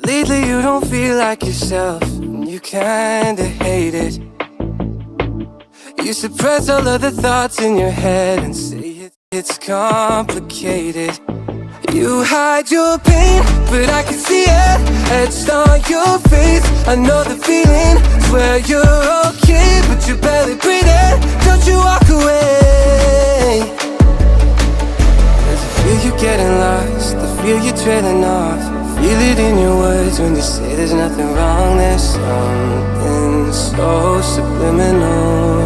Lately you don't feel like yourself, and you kinda hate it. You suppress all of the thoughts in your head and say it's complicated. You hide your pain, but I can see it etched on your face. I know the feeling, swear you're okay, but you're barely breathing. Don't you walk away. Cause I feel you getting lost, I feel you trailing off. Feel it in your words when you say there's nothing wrong. There's something so subliminal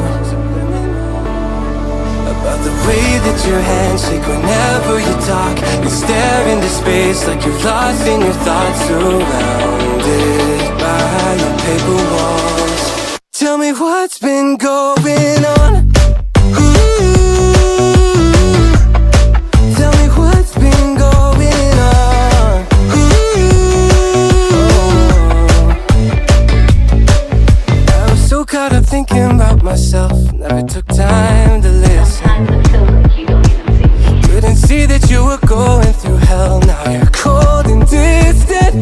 about the way that your hands shake whenever you talk. You stare into space like you're lost in your thoughts, surrounded by your paper walls. Tell me what's been going on. Tell me what's been going on. I was so caught up thinking about myself, never took time to listen. Couldn't see that you were going through hell. Now you're cold and distant.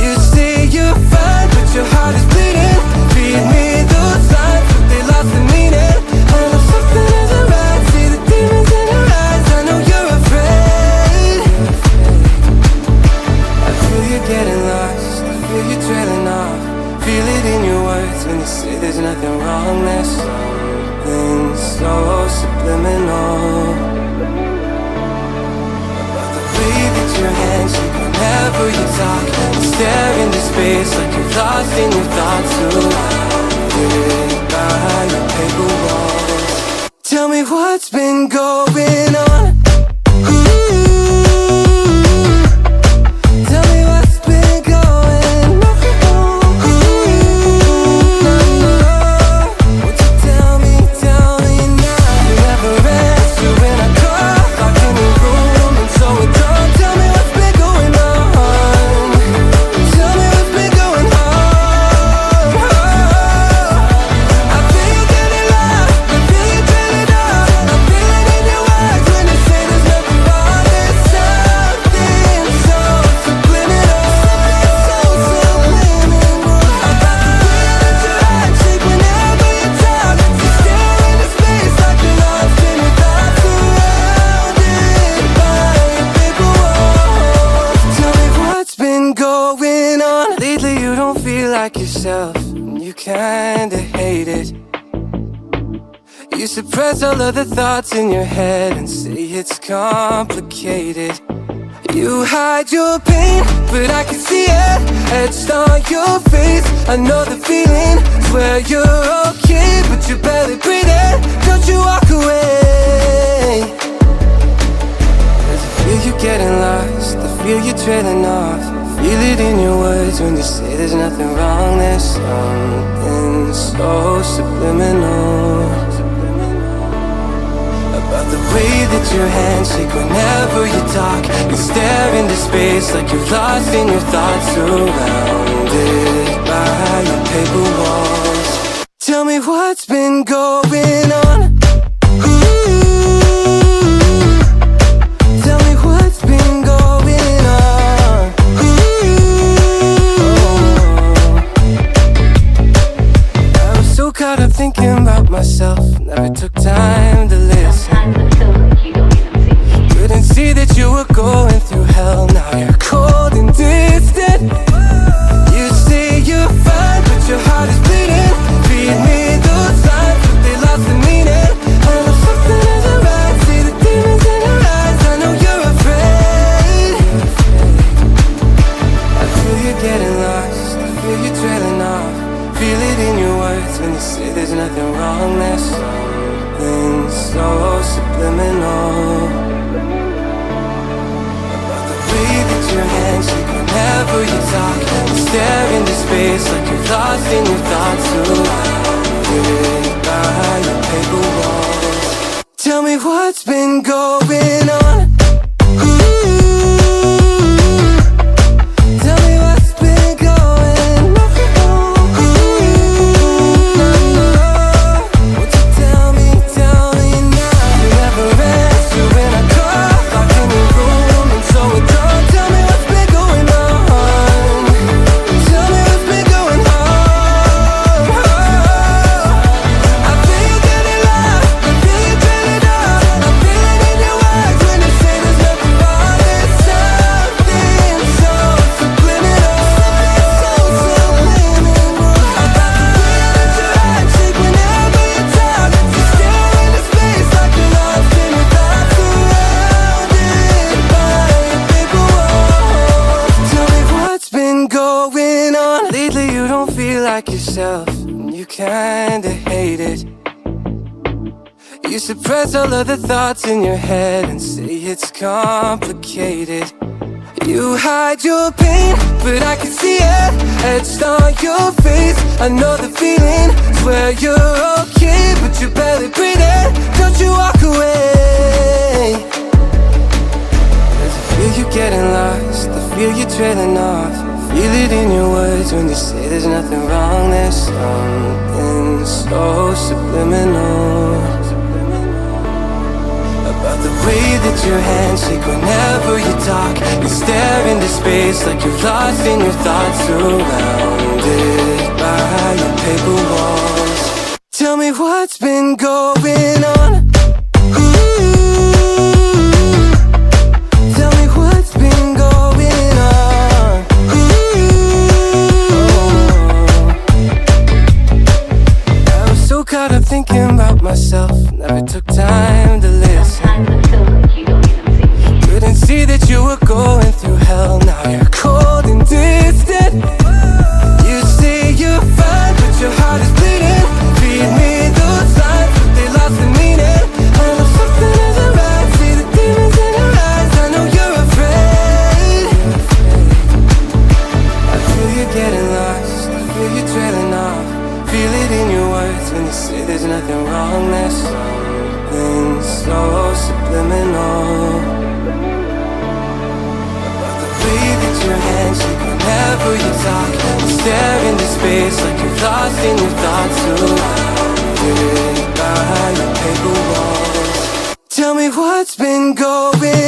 You say you're fine, but your heart is bleeding. Feed me those signs, but they lost the meaning. I know something isn't right. See the demons in your eyes. I know you're afraid. I feel you getting lost, I feel you trailing off. Feel it in your words when you say there's nothing wrong. There's something so subliminal about the way that your hands shake whenever you talk. You stare into space like you're lost in your thoughts, surrounded by your paper walls. Tell me what's been going on. Tell me what's been going on. Won't you tell me now? You never answer when I call, locked in the room and so it don't. Tell me what's been going on. Tell me what's been going on. I feel you getting lost, I feel you trailing off. I feel it in your eyes when you say there's nothing wrong. There's something so subliminal, so subliminal about the way that your hands shake whenever you talk. You stare into space like you're lost in your thoughts, surrounded by your paper walls. Tell me what's been going on. Lately you don't feel like yourself, and you kinda hate it. You suppress all of the thoughts in your head and say it's complicated. You hide your pain, but I can see it etched on your face. I know the feeling, swear you're okay, but you're barely breathing. Don't you walk away. Cause I feel you getting lost, I feel you trailing off. Feel it in your words when you say there's nothing wrong. There's something so subliminal about the way that your hands shake whenever you talk. You stare into space like you're lost in your thoughts, surrounded by your paper walls. Tell me what's been going on. Tell me what's been going on. I was so caught up thinking about myself, never took time to listen. Couldn't see that you were going through hell. Now you're cold and distant. You say you're fine, but your heart is bleeding. Feed me those signs, but they lost the meaning. I know something isn't right. See the demons in your eyes. I know you're afraid. I feel you getting lost, I feel you trailing off. Feel it in your words when you say there's nothing wrong. There's something so subliminal about the way that your hands shake whenever you talk. You stare into space like you're lost in your thoughts, surrounded by your paper walls. Tell me what's been going on. Tell me what's been going on. Won't you tell me now? You never answer when I call, locked in the room and so it don't. Tell me what's been going on. like yourself, and you kinda hate it. You suppress all of the thoughts in your head and say it's complicated. You hide your pain, but I can see it etched on your face. I know the feeling, swear you're okay, but you're barely breathing. Don't you walk away. Cause I feel you getting lost, I feel you trailing off. Feel it in your words when you say there's nothing wrong. There's something so subliminal about the way that your hands shake whenever you talk. You stare into space like you're lost in your thoughts, surrounded by your paper walls. Tell me what's been going on. Tell me what's been going on. I was so caught up thinking about myself, never took time to listen. Couldn't see that you were going through hell. Now you're cold and distant. You say you're fine, but your heart is bleeding. Feed me those lines, but they lost the meaning. I know something isn't right. See the demons in your eyes. I know you're afraid. I feel you getting lost, I feel you trailing off. Feel it in your words when you say there's nothing wrong. There's something so subliminal about the way that your hands shake whenever you talk. You stare into space like you're lost in your thoughts, surrounded by your paper walls. Tell me what's been going